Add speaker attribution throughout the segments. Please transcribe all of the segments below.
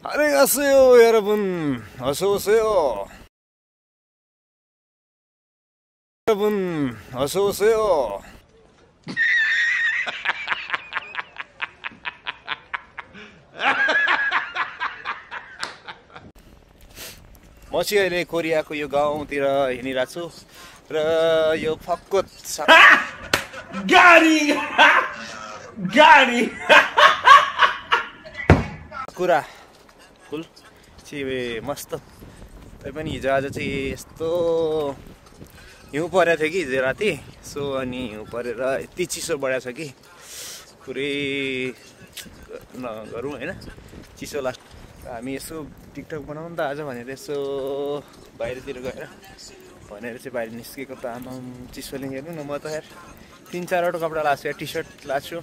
Speaker 1: 안녕하세요, 여러분. 어서 오세요. 여러분, 어서 오세요. म चाहिँ अहिले कोरियाको यो गाउँतिर हिँडिरहेको छु र यो फक्को
Speaker 2: गाडी गाडी
Speaker 1: कुरा फुल चाहिँ मस्त। तैपनि हिजो आज चाहिँ यस्तो हिउँ परेको थियो कि हिजो राति। सो अनि हिउँ परेर यति चिसो बढाएको छ कि पुरै नगरौँ होइन, चिसो लाग्छ। हामी यसो टिकटक बनाउँ त आज भनेर यसो बाहिरतिर गएर भनेर चाहिँ बाहिर निस्केको त। आमा चिसोले हेर्नु न, म त यार 3-4वटा कपडा लाछु यार। टी सर्ट लाछु,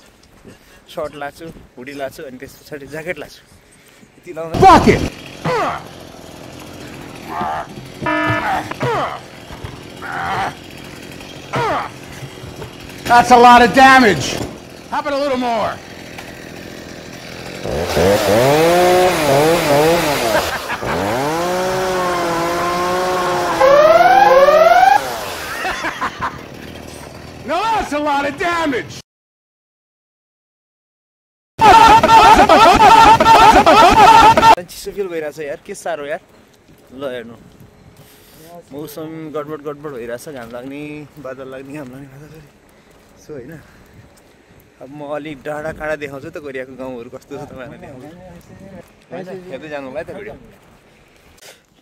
Speaker 1: सर्ट लाछु, हुडी लाछु, अनि त्यस पछाडि ज्याकेट लाछु। यति लाउँदा
Speaker 2: That's a lot of damage. How about a little more? No, that's a lot of damage.
Speaker 1: चिसो फिल भइरहेछ यार, के साह्रो यार। ल हेर्नु, मौसम गडबड भइरहेछ। घाम लाग्ने, बादल लाग्ने, घाम लाग्ने बादल। सो होइन, अब म अलिक डाँडा काँडा देखाउँछु त कोरियाको गाउँहरू कस्तो छ तपाईँहरूलाई देखाउँछु। हेर्दै जानु होला है त भिडियो।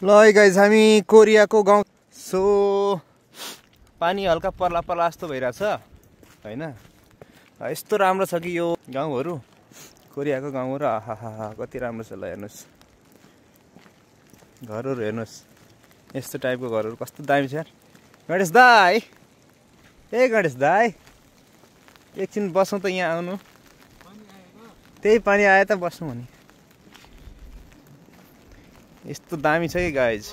Speaker 1: ल गाइज, हामी कोरियाको गाउँ। सो पानी हल्का पर्ला जस्तो भइरहेछ होइन। यस्तो राम्रो छ कि यो गाउँहरू, कोरियाको गाउँहरू। आहा कति राम्रो छ। ल हेर्नुहोस्, घरहरू हेर्नुहोस्, यस्तो टाइपको घरहरू कस्तो दामी छ यार। गणेश दाई, ए गणेश दाई एकछिन बसौँ त, यहाँ आउनु। त्यही पानी आयो त बस्नु भने। यस्तो दामी छ कि गाइज।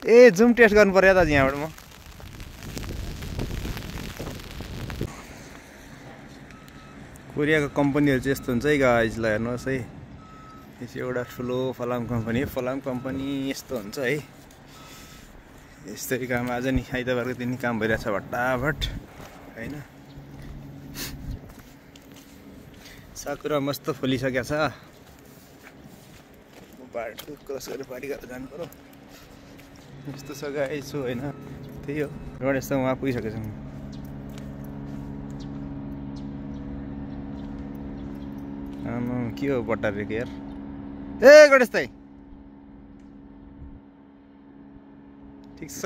Speaker 1: ए जुम टेस्ट गर्नु पर्यो त यहाँबाट म। कोरियाको कम्पनीहरू चाहिँ यस्तो हुन्छ है गाइज। ल हेर्नुहोस् है, यो चाहिँ एउटा ठुलो फलाम कम्पनी हो। फलाम कम्पनी यस्तो हुन्छ है। यस्तै काम आज नि आइतबारको दिन काम भइरहेछ भट्टाभट होइन। साकुरा मस्त फुलिसकेको छ। बाटो क्रस गरेर पारी गरेर जानु पर्यो। यस्तो छ गाइस होइन। त्यही हो, गणेश त उहाँ पुगिसकेको छ। के हो बट्टारेको यार। ए गणेश दाइ ठिक छ।